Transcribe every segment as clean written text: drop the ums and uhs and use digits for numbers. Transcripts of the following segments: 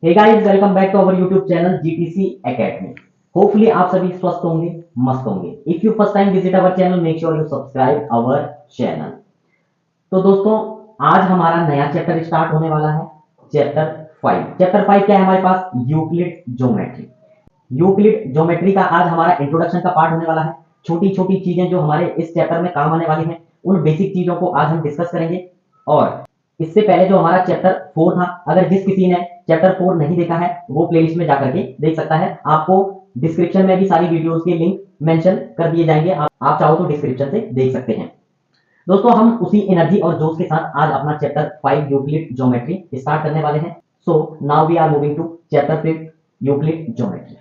Hey guys, welcome back to our YouTube channel GTC academy. Hopefully आप सभी स्वस्थ होंगे, मस्त होंगे। If you first time visit our channel, make sure you subscribe our channel. तो दोस्तों, आज हमारा नया चैप्टर स्टार्ट होने वाला है, चैप्टर 5। चैप्टर 5 क्या है हमारे पास? Euclid geometry. यूक्लिड ज्योमेट्री का आज हमारा इंट्रोडक्शन का पार्ट होने वाला है। छोटी छोटी चीजें जो हमारे इस चैप्टर में काम आने वाली हैं, उन बेसिक चीजों को आज हम डिस्कस करेंगे। और इससे पहले जो हमारा चैप्टर 4 था, अगर जिस किसी ने चैप्टर 4 नहीं देखा है वो प्लेलिस्ट में जाकर के देख सकता है। आपको डिस्क्रिप्शन में भी सारी वीडियोस के लिंक मेंशन कर दिए जाएंगे, आप चाहो तो डिस्क्रिप्शन से देख सकते हैं। दोस्तों, हम उसी एनर्जी और जोश के साथ आज अपना चैप्टर 5 यूक्लिड ज्योमेट्री स्टार्ट करने वाले हैं। So now we are moving to chapter 5 Euclid geometry.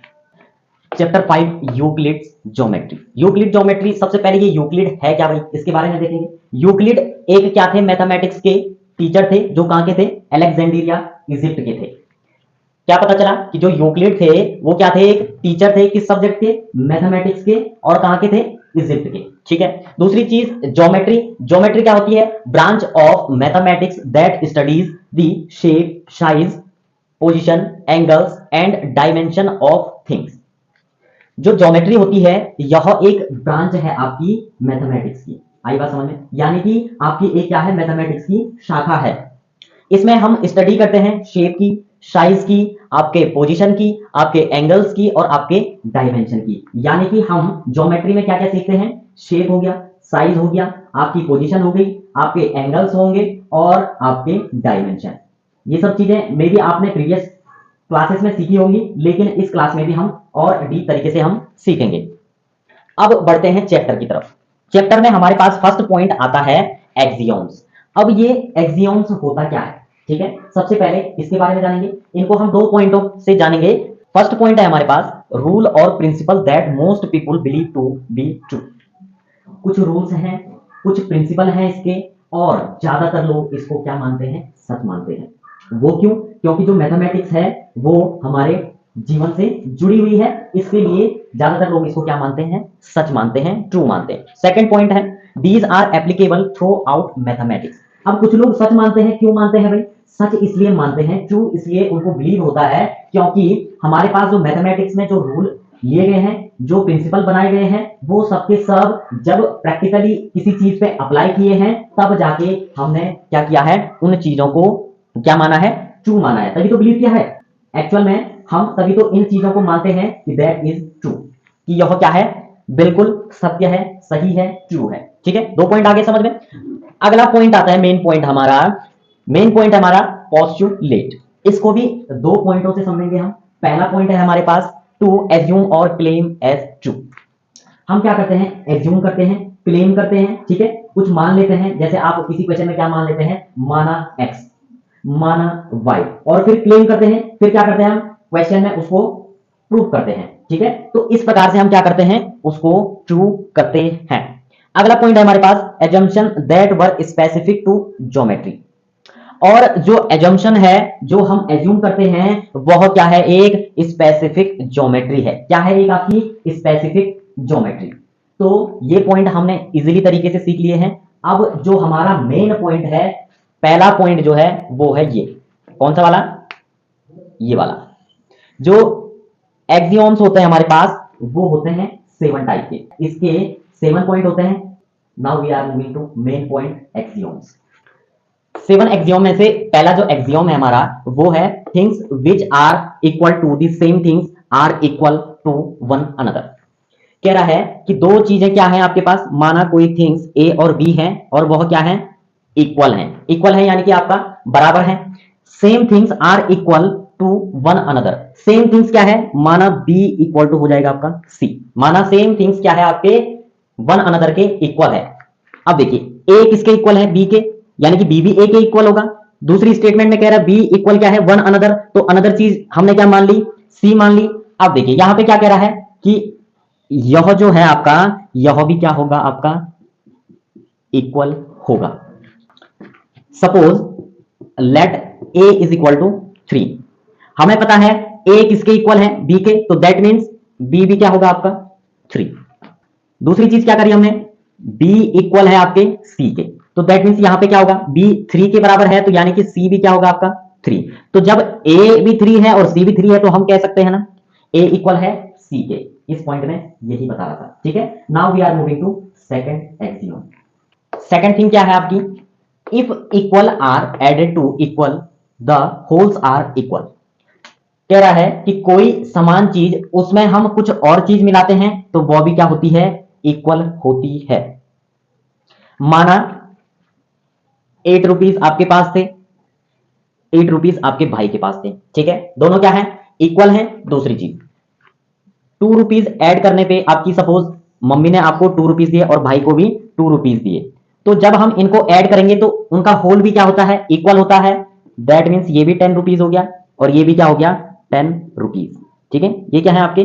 Chapter 5 Euclid geometry. Euclid geometry, सबसे पहले ये यूक्लिड है क्या भाई, इसके बारे में देखेंगे। यूक्लिड एक क्या थे? मैथमेटिक्स के टीचर थे, जो कहां के थे? अलेक्जेंड्रिया, इजिप्ट के थे। क्या पता चला कि जो यूक्लिड थे वो क्या थे? एक टीचर थे। किस सब्जेक्ट के? मैथमेटिक्स के। और कहां के थे? इजिप्ट के। ठीक है। दूसरी चीज, ज्योमेट्री। ज्योमेट्री क्या होती है? Branch of mathematics that studies the shape, size, position, angles and dimension of things. जो ज्योमेट्री होती है यह एक ब्रांच है आपकी मैथमेटिक्स की। आई बात समझ में? यानी कि आपकी एक क्या है? मैथमेटिक्स की शाखा है। इसमें हम स्टडी करते हैं शेप की, साइज की, आपके पोजीशन की, आपके एंगल्स की और आपके डायमेंशन की। यानी कि हम ज्योमेट्री में क्या क्या सीखते हैं? शेप हो गया, साइज हो गया, आपकी पोजीशन हो गई, आपके एंगल्स होंगे और आपके डायमेंशन। ये सब चीजें मे बी आपने प्रीवियस क्लासेस में सीखी होंगी, लेकिन इस क्लास में भी हम और डीप तरीके से हम सीखेंगे। अब बढ़ते हैं चैप्टर की तरफ। चैप्टर में हमारे पास फर्स्ट पॉइंट आता है एक्सियोम्स। अब ये एक्सियोम्स होता क्या है? ठीक है, सबसे पहले इसके बारे में जानेंगे। इनको हम दो पॉइंटों से जानेंगे। फर्स्ट पॉइंट है हमारे पास रूल और principle that most people believe to be true. कुछ रूल्स हैं, कुछ प्रिंसिपल हैं इसके, और ज्यादातर लोग इसको क्या मानते हैं? सच मानते हैं। वो क्यों? क्योंकि जो मैथमेटिक्स है वो हमारे जीवन से जुड़ी हुई है, इसके लिए ज्यादातर लोग इसको क्या मानते हैं? सच मानते हैं, ट्रू मानते हैं। सेकंड पॉइंट है these are applicable throughout mathematics. अब कुछ लोग सच मानते हैं, क्यों मानते हैं भाई? सच इसलिए मानते हैं, ट्रू इसलिए उनको बिलीव होता है, क्योंकि हमारे पास जो मैथमेटिक्स में जो रूल लिए गए हैं, जो प्रिंसिपल बनाए गए हैं, वो सबके सब जब प्रैक्टिकली किसी चीज पे अप्लाई किए हैं, तब जाके हमने क्या किया है? उन चीजों को क्या माना है? ट्रू माना है, तभी तो बिलीव किया है। एक्चुअल में हम तभी तो इन चीजों को मानते हैं कि दैट इज ट्रू, कि यह क्या है? बिल्कुल सत्य है, सही है, ट्रू है। ठीक है, दो पॉइंट आगे समझ में। अगला पॉइंट आता है मेन पॉइंट हमारा। मेन पॉइंट है हमारा पोस्टुलेट। इसको भी दो पॉइंटों से समझेंगे हम। पहला पॉइंट है हमारे पास टू एज्यूम और क्लेम एज ट्रू। हम क्या करते हैं? एज्यूम करते हैं, क्लेम करते हैं। ठीक है, कुछ मान लेते हैं। जैसे आप किसी क्वेश्चन में क्या मान लेते हैं? माना एक्स, माना वाई, और फिर क्लेम करते हैं। फिर क्या करते हैं? हम क्वेश्चन में उसको प्रूव करते हैं। ठीक है, तो इस प्रकार से हम क्या करते हैं? उसको ट्रू करते हैं। अगला पॉइंट है हमारे पास assumption that were specific to geometry. और जो एजम्पशन है, जो हम एज्यूम करते हैं, वह क्या है? एक स्पेसिफिक ज्योमेट्री है। क्या है? एक आपकी स्पेसिफिक ज्योमेट्री। तो ये पॉइंट हमने इजीली तरीके से सीख लिए हैं। अब जो हमारा मेन पॉइंट है, पहला पॉइंट जो है वो है ये। कौन सा वाला? ये वाला। जो एक्सियोम्स होते हैं हमारे पास, वो होते हैं 7 टाइप के। इसके 7 पॉइंट होते हैं। Now we are moving to main point axioms. 7 axiom में से पहला जो एक्सियोम है हमारा, वो है things which are equal to the same things are equal to one another. कह रहा है कि दो चीजें क्या है आपके पास? माना कोई थिंग्स ए और बी है, और वह क्या है? इक्वल है। इक्वल है यानी कि आपका बराबर है। Same things are equal to one another. Same things क्या है? माना बी इक्वल टू हो जाएगा आपका सी। माना सेम थिंग्स क्या है आपके? वन अनदर के इक्वल है। अब देखिए, ए किसके इक्वल है? बी के, यानी कि बी भी ए के इक्वल होगा। दूसरी स्टेटमेंट में कह रहा है बी इक्वल क्या है? One another. तो अनदर चीज हमने क्या मान ली? सी मान ली। अब देखिए यहां पे क्या कह रहा है कि यह जो है आपका, यह भी क्या होगा आपका? इक्वल होगा। Suppose let a is equal to 3। हमें पता है ए किसके इक्वल है? बी के, तो दैट मीन्स बी भी क्या होगा आपका? 3। दूसरी चीज क्या करी हमने? बी इक्वल है आपके सी के, तो दैट मीन्स यहां पे क्या होगा? बी 3 के बराबर है, तो यानी कि सी भी क्या होगा आपका? 3। तो जब ए भी 3 है और सी भी 3 है तो हम कह सकते हैं ना ए इक्वल है सी के। इस पॉइंट में यही बता रहा था, ठीक है। Now we are moving to second axiom. Second thing क्या है आपकी, if equal are added to equal the wholes are equal. कह रहा है कि कोई समान चीज उसमें हम कुछ और चीज मिलाते हैं तो वो भी क्या होती है, इक्वल होती है। माना 8 रुपीज आपके पास थे, 8 रुपीज आपके भाई के पास थे, ठीक है, दोनों क्या है, इक्वल है। दूसरी चीज 2 रुपीज ऐड करने पे आपकी सपोज मम्मी ने आपको 2 रुपीज दिए और भाई को भी 2 रुपीज दिए, तो जब हम इनको ऐड करेंगे तो उनका होल भी क्या होता है, इक्वल होता है। दैट मीन्स ये भी 10 रुपीज हो गया और ये भी क्या हो गया, 10 रुपीज, ठीक है। ये क्या है आपके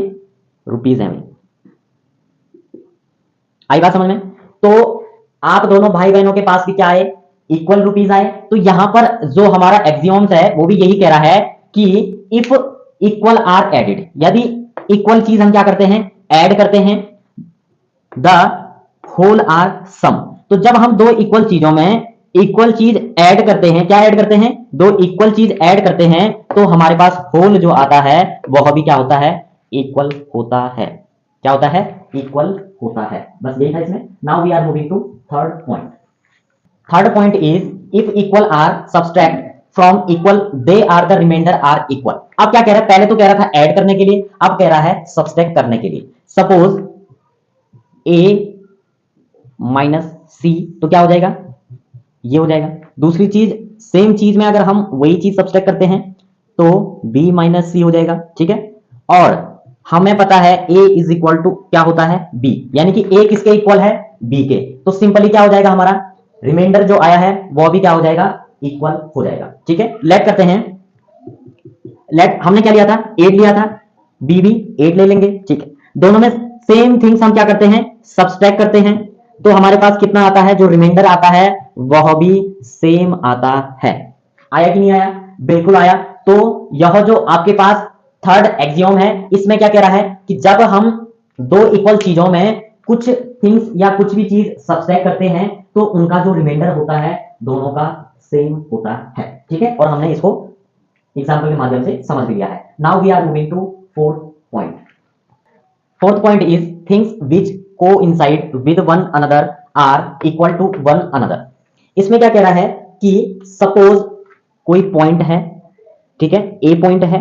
रुपीज है। आई बात समझ में। तो आप दोनों भाई बहनों के पास भी क्या आए, इक्वल रुपीज आए। तो यहां पर जो हमारा एक्सियोम्स है वो भी यही कह रहा है कि इफ इक्वल आर एडेड, यदि इक्वल चीज हम क्या करते हैं, ऐड करते हैं, द होल आर सम। तो जब हम दो इक्वल चीजों में इक्वल चीज ऐड करते हैं, क्या ऐड करते हैं, दो इक्वल चीज ऐड करते हैं, तो हमारे पास होल जो आता है वह भी क्या होता है, इक्वल होता है। क्या होता है, इक्वल होता है। बस यही था इसमें। Now we are moving to third point. Third point is if equal are subtract from equal they are the remainder are equal. अब क्या कह रहा है, पहले तो कह रहा था ऐड करने के लिए, अब कह रहा है सब्सट्रैक्ट करने के लिए। सपोज ए माइनस सी, तो क्या हो जाएगा, ये हो जाएगा। दूसरी चीज सेम चीज में अगर हम वही चीज सब्सट्रैक्ट करते हैं तो बी माइनस सी हो जाएगा, ठीक है। और हमें पता है a इज इक्वल टू क्या होता है, b, यानी कि a किसके इक्वल है, b के। तो सिंपली क्या हो जाएगा, हमारा रिमाइंडर जो आया है वो भी क्या हो जाएगा, इक्वल हो जाएगा, ठीक है। लेट करते हैं, लेट हमने क्या लिया था, 8 लिया था, b भी 8 ले लेंगे, ठीक है। दोनों में सेम थिंग्स हम क्या करते हैं, सब्सट्रैक्ट करते हैं। तो हमारे पास कितना आता है, जो रिमाइंडर आता है वह भी सेम आता है। आया कि नहीं आया, बिल्कुल आया। तो यह जो आपके पास थर्ड एक्सियोम है, इसमें क्या कह रहा है कि जब हम दो इक्वल चीजों में कुछ थिंग्स या कुछ भी चीज सब्सट्रैक्ट करते हैं तो उनका जो रिमाइंडर होता है दोनों का सेम होता है, ठीक है। और हमने इसको एग्जाम्पल के माध्यम से समझ लिया है। Now we are moving to fourth point. Fourth point is things which coincide with one another are equal to one another. इसमें क्या कह रहा है कि सपोज कोई पॉइंट है, ठीक है, ए पॉइंट है,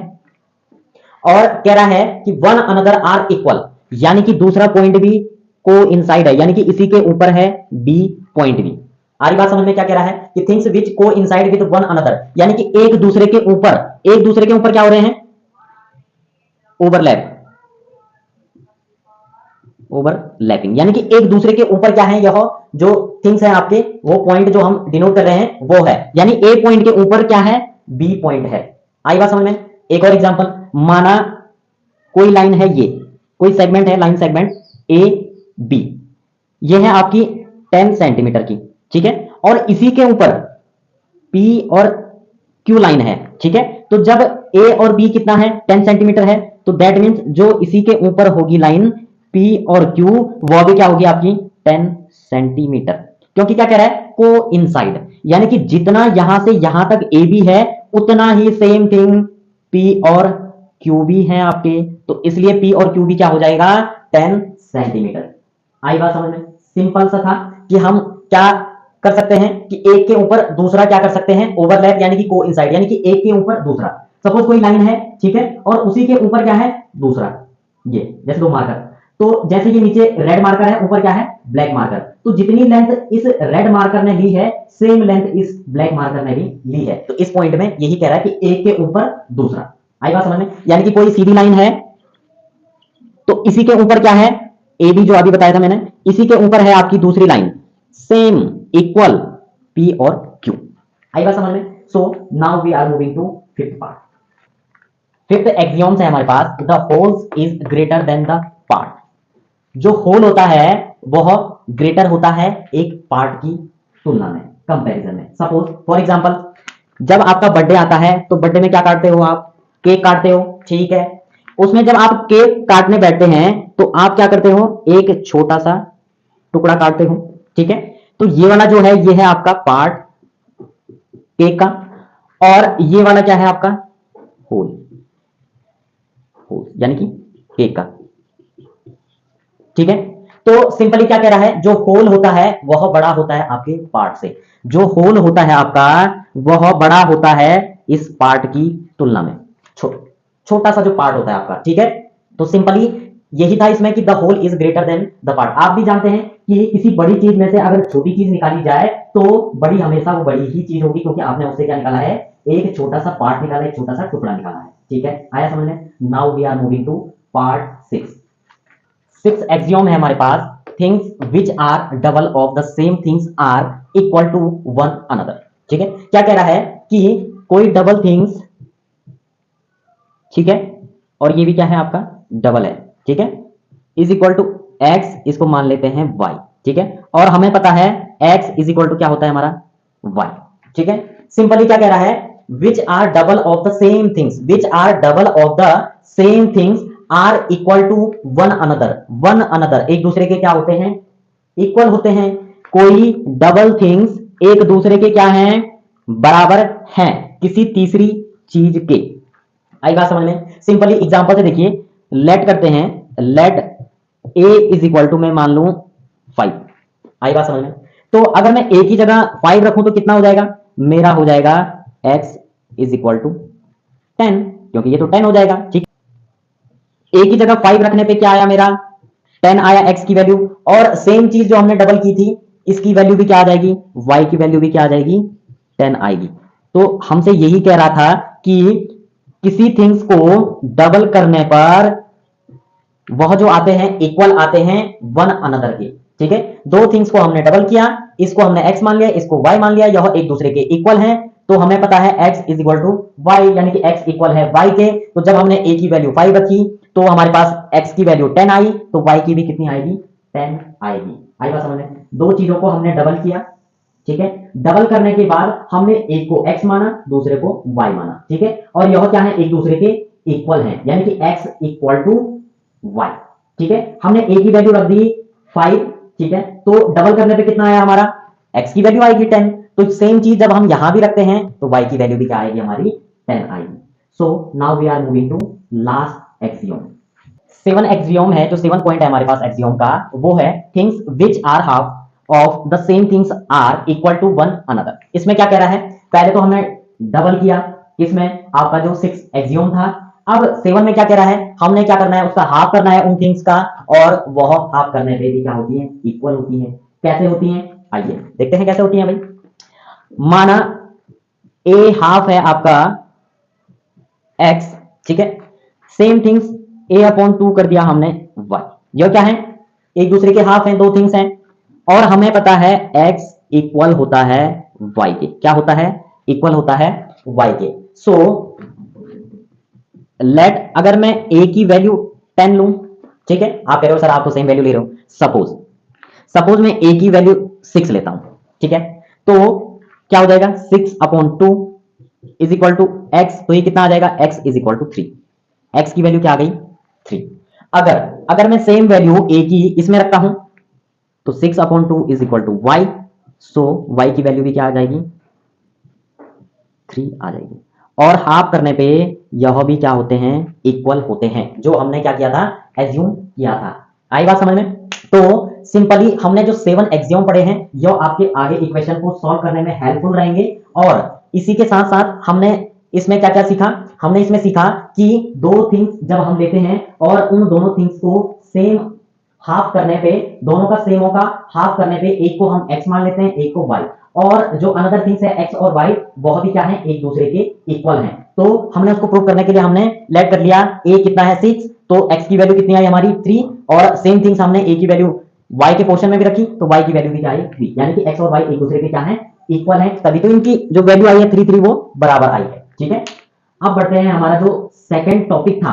और कह रहा है कि वन अनदर आर इक्वल, यानी कि दूसरा पॉइंट भी कोइंसाइड है, यानी कि इसी के ऊपर है बी पॉइंट भी। आ रही बात समझ में, क्या कह रहा है कि things which coincide with one another, यानी कि एक दूसरे के ऊपर क्या हो रहे हैं, ओवरलैप, ओवरलैपिंग, यानी कि एक दूसरे के ऊपर क्या है, यह जो थिंग्स है आपके, वो पॉइंट जो हम डिनोट कर रहे हैं वो है, यानी ए पॉइंट के ऊपर क्या है, बी पॉइंट है। आई बात समझ में। एक और एग्जांपल, माना कोई लाइन है, ये कोई सेगमेंट है, लाइन सेगमेंट ए बी, ये है आपकी 10 सेंटीमीटर की, ठीक है, और इसी के ऊपर पी और क्यू लाइन है, ठीक है। तो जब ए और बी कितना है, 10 सेंटीमीटर है, तो दैट मीन्स जो इसी के ऊपर होगी लाइन P और Q, वह भी क्या होगी आपकी 10 सेंटीमीटर, क्योंकि क्या कह रहा है, को इनसाइड, यानी कि जितना यहां से यहां तक ए बी है उतना ही सेम थिंग P और Q भी है आपके, तो इसलिए P और Q भी क्या हो जाएगा, 10 सेंटीमीटर। आई बात समझ में, सिंपल सा था कि हम क्या कर सकते हैं कि एक के ऊपर दूसरा क्या कर सकते हैं, ओवरलैप, यानी कि को इनसाइड, यानी कि एक के ऊपर दूसरा। सपोज कोई लाइन है, ठीक है, और उसी के ऊपर क्या है, दूसरा, ये जैसे दो मार्कर, तो जैसे कि नीचे रेड मार्कर है, ऊपर क्या है, ब्लैक मार्कर, तो जितनी लेंथ इस रेड मार्कर ने ली है सेम लेंथ इस ब्लैक मार्कर ने भी ली है। तो इस पॉइंट में यही कह रहा है कि एक के ऊपर दूसरा। आई बात समझ में, यानी कि कोई सीधी लाइन है तो इसी के ऊपर क्या है, ए बी जो अभी बताया था मैंने, इसी के ऊपर है आपकी दूसरी लाइन, सेम इक्वल पी और क्यू। आई बात समझ में। So now we are moving to fifth part. Fifth axioms है हमारे पास, the wholes is greater than the part. जो होल होता है वह ग्रेटर होता है एक पार्ट की तुलना में, कंपैरिजन में। सपोज फॉर एग्जांपल, जब आपका बर्थडे आता है तो बर्थडे में क्या काटते हो आप, केक काटते हो, ठीक है। उसमें जब आप केक काटने बैठते हैं तो आप क्या करते हो, एक छोटा सा टुकड़ा काटते हो, ठीक है। तो ये वाला जो है ये है आपका पार्ट केक का, और ये वाला क्या है आपका, होल, होल यानी कि केक का, ठीक है। तो सिंपली क्या कह रहा है, जो होल होता है वह बड़ा होता है आपके पार्ट से, जो होल होता है आपका वह बड़ा होता है इस पार्ट की तुलना में, छोटा सा जो पार्ट होता है आपका, ठीक है। तो सिंपली यही था इसमें कि the whole is greater than the part. आप भी जानते हैं कि किसी बड़ी चीज में से अगर छोटी चीज निकाली जाए तो बड़ी हमेशा वो बड़ी ही चीज होगी, क्योंकि आपने उससे क्या निकाला है, एक छोटा सा पार्ट निकाला है, एक छोटा सा टुकड़ा निकाला है, ठीक है। आया समझ में। Now we are moving to part 6। 6 axiom है हमारे पास, things which are double of the same things are equal to one another, ठीक है। क्या कह रहा है कि कोई डबल थिंग्स, ठीक है, और ये भी क्या है आपका डबल है, ठीक है, इज इक्वल टू एक्स, इसको मान लेते हैं वाई, ठीक है। और हमें पता है एक्स इज इक्वल टू क्या होता है हमारा वाई, ठीक है। सिंपली क्या कह रहा है, which are double of the same things, which are double of the same things are equal to one another, one another एक दूसरे के क्या होते हैं, इक्वल होते हैं। कोई डबल थिंग्स एक दूसरे के क्या हैं, बराबर हैं किसी तीसरी चीज के। आई बात समझ में। सिंपली एग्जांपल से देखिए, लेट करते हैं, let a is equal to मैं मान लूं 5। आई बात समझ में। तो अगर मैं ए की जगह 5 रखूं तो कितना हो जाएगा, मेरा हो जाएगा x इज इक्वल टू 10, क्योंकि ये तो 10 हो जाएगा, ठीक। ए की जगह 5 रखने पे क्या आया मेरा, 10 आया x की वैल्यू। और सेम चीज जो हमने डबल की थी, इसकी वैल्यू भी क्या आ जाएगी, y की वैल्यू भी क्या आ जाएगी, 10 आएगी। तो हमसे यही कह रहा था कि किसी थिंग्स को डबल करने पर वह जो आते हैं इक्वल आते हैं वन अनदर के, ठीक है। दो थिंग्स को हमने डबल किया, इसको हमने x मान लिया, इसको y मान लिया, यह एक दूसरे के इक्वल हैं। तो हमें पता है x is equal to y, यानी कि x इक्वल है y के। तो जब हमने a की वैल्यू 5 रखी तो हमारे पास x की वैल्यू 10 आई, तो y की भी कितनी आएगी, 10 आएगी। आई बात समझ में। दो चीजों को हमने डबल किया, ठीक है। डबल करने के बाद हमने एक को x माना, दूसरे को y माना, ठीक है। और यह क्या है, एक दूसरे के इक्वल हैं, यानी कि x इक्वल टू y, ठीक है। हमने a की वैल्यू रख दी 5, ठीक है। तो डबल करने पे कितना आया हमारा, x की वैल्यू आएगी 10। तो सेम चीज जब हम यहां भी रखते हैं तो y की वैल्यू भी क्या आएगी हमारी, 10 आएगी। So now we are moving to last axiom. 7 axiom है, जो 7 पॉइंट है हमारे पास एक्सियोम का, वो है things which are half of the same things are equal to one another. इसमें क्या कह रहा है, पहले तो हमने डबल किया, इसमें आपका जो 6 एक्सियोम था। अब 7 में क्या कह रहा है, हमने क्या करना है, उसका हाफ करना है उन थिंग्स का, और वह हाफ करने पे भी क्या होती है, इक्वल होती है। कैसे होती है, आइए देखते हैं कैसे होती है भाई। माना ए हाफ है आपका x, ठीक है। सेम थिंग्स a अपॉन 2 कर दिया हमने y। यह क्या है, एक दूसरे के हाफ हैं, दो थिंग्स हैं, और हमें पता है x इक्वल होता है y के। क्या होता है, इक्वल होता है y के। सो लेट, अगर मैं a की वैल्यू 10 लूं, ठीक है। आप कह रहे हो सर आप तो सेम वैल्यू ले रहे हो, सपोज मैं a की वैल्यू 6 लेता हूं, ठीक है। तो क्या हो जाएगा, 6 upon 2 is equal to x. तो ये कितना आ जाएगा, x is equal to 3। x की वैल्यू क्या आ गई, 3। अगर मैं सेम वैल्यू a की इसमें रखता हूं तो 6 upon 2 is equal to y। So y की वैल्यू भी क्या आ जाएगी, 3 आ जाएगी। और हाफ करने पे यह भी क्या होते हैं, इक्वल होते हैं, जो हमने क्या किया था, एज्यूम किया था। आई बात समझ में। तो सिंपली हमने जो 7 एक्सियोम पढ़े हैं, यह आपके आगे इक्वेशन को सॉल्व करने में हेल्पफुल रहेंगे। और इसी के साथ साथ हमने इसमें क्या क्या सीखा, हमने इसमें सीखा कि दो थिंग्स जब हम लेते हैं और उन दोनों थिंग्स को सेम हाफ करने पे, दोनों का सेम होगा, हाफ करने पे एक को हम x मान लेते हैं, एक को y। और जो अनदर थिंग्स है x और y, वह भी क्या है, एक दूसरे के इक्वल हैं। तो हमने उसको प्रूव करने के लिए हमने लेट कर लिया, a कितना है 6, तो x की वैल्यू कितनी आई हमारी 3, और सेम थिंग्स हमने a की वैल्यू y के पोर्शन में भी रखी, तो y की वैल्यू भी क्या आई 3, यानी कि x और y एक दूसरे के क्या है, इक्वल है। तभी तो इनकी जो वैल्यू आई है 3 3 वो बराबर आई है, ठीक है। अब बढ़ते हैं, हमारा जो सेकंड टॉपिक था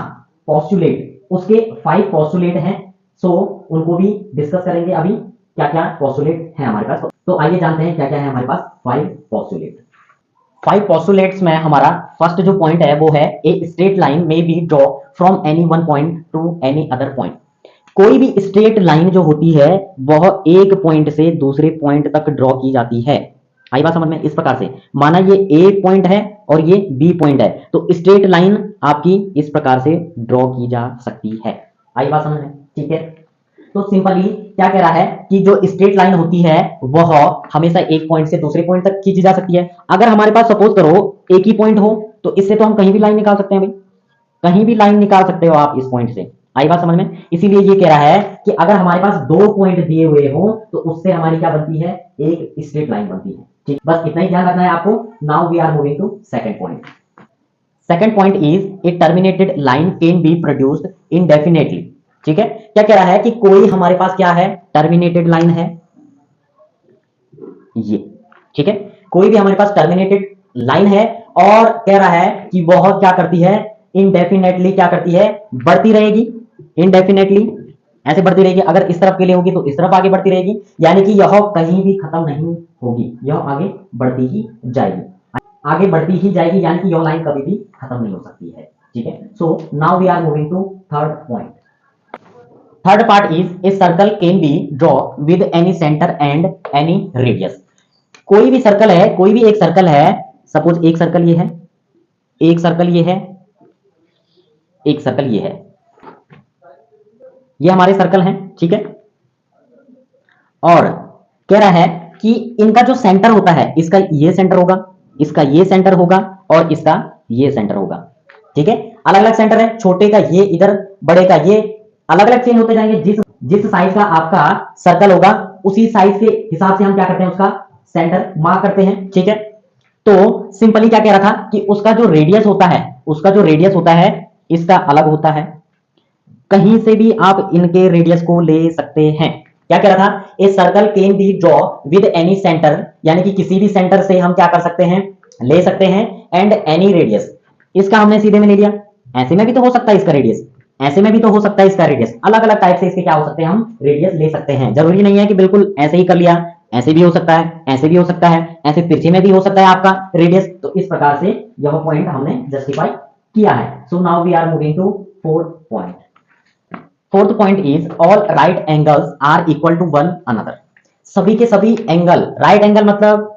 पोस्टुलेट, उसके 5 पोस्टुलेट हैं। सो उनको भी डिस्कस करेंगे अभी, क्या क्या पोस्टुलेट है हमारे पास। तो आइए जानते हैं क्या क्या है हमारे पास 5 पोस्टुलेट। 5 पोस्टुलेट्स में हमारा फर्स्ट जो पॉइंट है वो है, a straight line may be draw from any one point to any other point. कोई भी स्ट्रेट लाइन जो होती है वह एक पॉइंट से दूसरे पॉइंट तक ड्रॉ की जाती है। आई बात समझ में? इस प्रकार से माना ये ए पॉइंट है और ये बी पॉइंट है, तो स्ट्रेट लाइन आपकी इस प्रकार से ड्रॉ की जा सकती है। आई बात समझ में? ठीक है। तो सिंपली क्या कह रहा है कि जो स्ट्रेट लाइन होती है वह हमेशा एक पॉइंट से दूसरे पॉइंट तक खींची जा सकती है। अगर हमारे पास सपोज करो एक ही पॉइंट हो तो इससे तो हम कहीं भी लाइन निकाल सकते हैं भाई, कहीं भी लाइन निकाल सकते हो आप इस पॉइंट से। आई बात समझ में? इसीलिए ये कह रहा है कि अगर हमारे पास दो पॉइंट दिए हुए हो तो उससे हमारी क्या बनती है, एक स्ट्रेट लाइन बनती है। ठीक, बस इतना ही ध्यान रखना है आपको। Now we are moving to second point. Second point is a terminated line can be produced indefinitely. ठीक है, क्या कह रहा है कि कोई हमारे पास क्या है, टर्मिनेटेड लाइन है ये। ठीक है, कोई भी हमारे पास टर्मिनेटेड लाइन है और कह रहा है कि वह क्या करती है, इनडेफिनेटली क्या करती है, बढ़ती रहेगी। इनडेफिनेटली ऐसे बढ़ती रहेगी, अगर इस तरफ के लिए होगी तो इस तरफ आगे बढ़ती रहेगी, यानी कि यह कहीं भी खत्म नहीं होगी, यह आगे बढ़ती ही जाएगी, आगे बढ़ती ही जाएगी, यानी कि यह लाइन कभी भी खत्म नहीं हो सकती है। ठीक है, so now we are moving to third point. Third part is a circle can be draw with any centre and any radius. कोई भी सर्कल है, कोई भी एक सर्कल है, सपोज एक सर्कल ये है, एक सर्कल ये है, एक सर्कल ये है, ये हमारे सर्कल हैं। ठीक है, और कह रहा है कि इनका जो सेंटर होता है, इसका ये सेंटर होगा, इसका ये सेंटर होगा और इसका ये सेंटर होगा। ठीक है, अलग अलग सेंटर है, छोटे का ये इधर, बड़े का ये, अलग अलग चेंज होते जाएंगे। जिस जिस साइज का आपका सर्कल होगा उसी साइज के हिसाब से हम क्या करते हैं, उसका सेंटर मार्क करते हैं। ठीक है, तो सिंपली क्या कह रहा था कि उसका जो रेडियस होता है, उसका जो रेडियस होता है इसका अलग होता है, कहीं से भी आप इनके रेडियस को ले सकते हैं। क्या कह रहा था, ए circle can be draw with any centre, यानी कि किसी भी सेंटर से हम क्या कर सकते हैं, ले सकते हैं, एंड एनी रेडियस। इसका हमने सीधे में ले लिया, ऐसे में भी तो हो सकता है इसका रेडियस, ऐसे में भी तो हो सकता है इसका रेडियस, अलग अलग टाइप से इसके क्या हो सकते हैं, हम रेडियस ले सकते हैं। जरूरी नहीं है कि बिल्कुल ऐसे ही कर लिया, ऐसे भी हो सकता है, ऐसे भी हो सकता है, ऐसे तिरछे में भी हो सकता है आपका रेडियस। तो इस प्रकार से यह पॉइंट हमने जस्टिफाई किया है। So now we are moving to fourth point. Fourth point is all right angles are equal to one another. सभी के सभी एंगल, राइट एंगल मतलब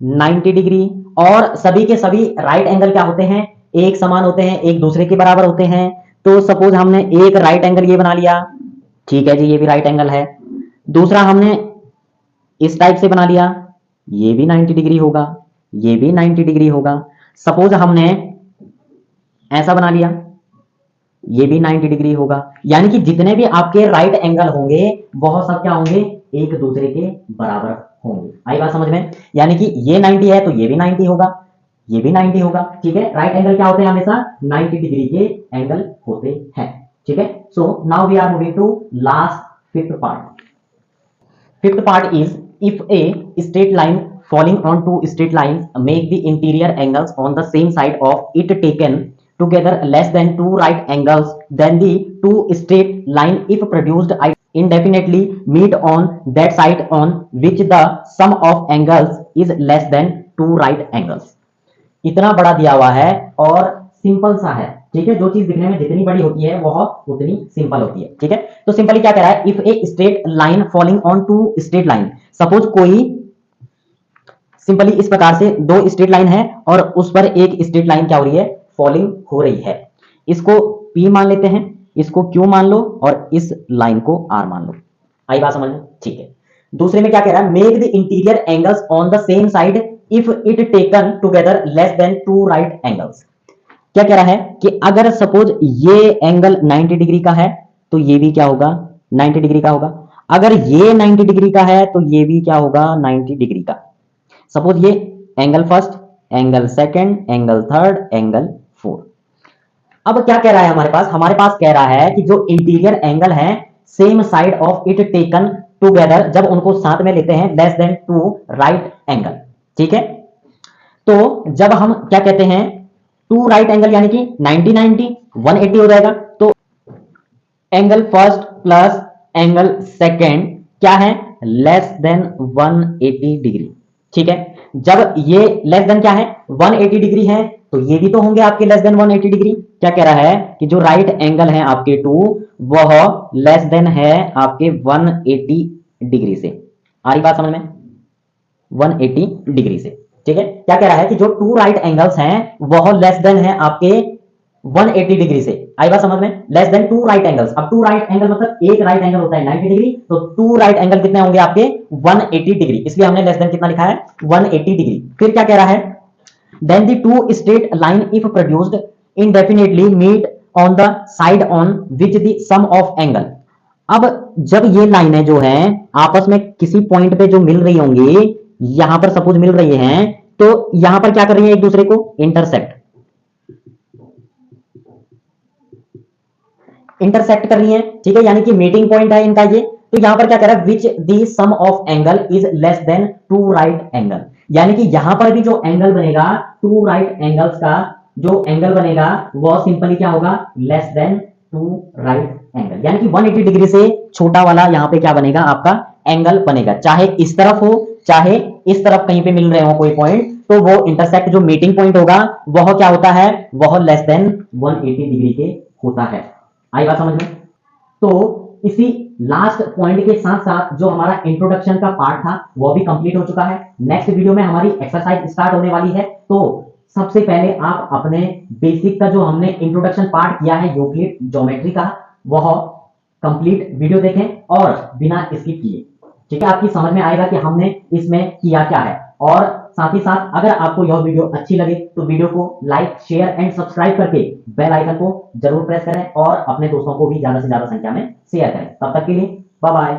90 डिग्री, और सभी के सभी राइट एंगल क्या होते हैं, एक समान होते हैं, एक दूसरे के बराबर होते हैं। तो सपोज हमने एक राइट एंगल ये बना लिया, ठीक है जी, ये भी राइट एंगल है। दूसरा हमने इस टाइप से बना लिया, ये भी 90 डिग्री होगा, ये भी 90 डिग्री होगा। सपोज हमने ऐसा बना लिया, ये भी 90 डिग्री होगा। यानी कि जितने भी आपके राइट एंगल होंगे वह सब क्या होंगे, एक दूसरे के बराबर होंगे। आई बात समझ में? यानी कि ये 90 है तो ये भी 90 होगा, ये भी 90 होगा। ठीक है, राइट एंगल क्या होते हैं, हमेशा 90 डिग्री के एंगल होते हैं। ठीक है, so now we are moving to last fifth part. Fifth part is if a straight line falling on two straight lines make the interior angles on the same side of it taken together less than two right angles, then the two straight line if produced indefinitely meet on that side on which the sum of angles is less than two right angles। इतना बड़ा दिया हुआ है और simple सा है। ठीक है, जो चीज दिखने में जितनी बड़ी होती है वह उतनी सिंपल होती है। ठीक है, तो सिंपली क्या कह रहा है, if a straight line falling on two straight line, suppose कोई सिंपली इस प्रकार से दो स्ट्रेट लाइन है और उस पर एक स्ट्रेट लाइन क्या हो रही है, फॉलिंग हो रही है। इसको P मान लेते हैं, इसको Q मान लो और इस लाइन को R मान लो। आई बात समझ में? ठीक है, दूसरे में क्या कह रहा है, make the interior angles on the same side if it taken together less than two right angles. क्या कह रहा है कि अगर सपोज ये एंगल 90 डिग्री का है तो ये भी क्या होगा, 90 डिग्री का होगा। अगर ये 90 डिग्री का है तो ये भी क्या होगा, 90 डिग्री का। सपोज ये angle first, angle second, angle third, angle fourth. अब क्या कह रहा है हमारे पास कह रहा है कि जो इंटीरियर एंगल है same side of it taken together, जब उनको साथ में लेते हैं, less than two right angle. ठीक है, तो जब हम क्या कहते हैं, टू राइट एंगल यानी कि 90 90 180 हो जाएगा। तो angle first plus angle second क्या है, लेस देन 180 डिग्री। ठीक है, जब ये लेस देन क्या है, 180 डिग्री है, तो ये भी तो होंगे आपके लेस देन 180 डिग्री। क्या कह रहा है कि जो राइट एंगल है आपके टू, वह लेस देन है आपके 180 डिग्री से। आ रही बात समझ में? 180 डिग्री से। ठीक है, क्या कह रहा है कि जो टू राइट एंगल्स हैं वह लेस देन है आपके 180 डिग्री से। आई बात समझ में, less than two right angles. अब टू राइट एंगल मतलब एक राइट एंगल होता है 90 डिग्री, तो टू राइट एंगल कितने होंगे आपके 180 डिग्री, इसलिए हमने लेस देन कितना लिखा है 180 डिग्री। फिर क्या कह रहा है, then the two straight line if produced indefinitely meet on the side on which the sum of angle। अब जब ये लाइनें जो हैं आपस में किसी पॉइंट पे जो मिल रही होंगी, यहां पर सपोज मिल रही हैं, तो यहां पर क्या कर रही है एक दूसरे को इंटरसेक्ट कर रही है। ठीक है, यानी कि मीटिंग पॉइंट है इनका ये। तो यहां पर क्या कह रहा है, which the sum of angle is less than two right angle, यानी कि यहां पर भी जो एंगल बनेगा टू राइट एंगल्स का जो एंगल बनेगा वो सिंपली क्या होगा, less than two right angle, यानी कि 180 डिग्री से छोटा वाला यहां पे क्या बनेगा आपका एंगल बनेगा, चाहे इस तरफ हो चाहे इस तरफ कहीं पे मिल रहे हो कोई पॉइंट, तो वो इंटरसेक्ट जो मीटिंग पॉइंट होगा वह क्या होता है, वह लेस देन 180 डिग्री के होता है। आई बात समझ में। तो इसी लास्ट पॉइंट के साथ साथ जो हमारा इंट्रोडक्शन का पार्ट था वो भी कंप्लीट हो चुका है। नेक्स्ट वीडियो में हमारी एक्सरसाइज स्टार्ट होने वाली है। तो सबसे पहले आप अपने बेसिक का जो हमने इंट्रोडक्शन पार्ट किया है यूक्लिड ज्योमेट्री का, वह कंप्लीट वीडियो देखें और बिना स्किप किए। ठीक है, आपकी समझ में आएगा कि हमने इसमें किया क्या है। और साथ ही साथ अगर आपको यह वीडियो अच्छी लगे तो वीडियो को लाइक शेयर एंड सब्सक्राइब करके बेल आइकन को जरूर प्रेस करें और अपने दोस्तों को भी ज्यादा से ज्यादा संख्या में शेयर करें। तब तक के लिए बाय बाय।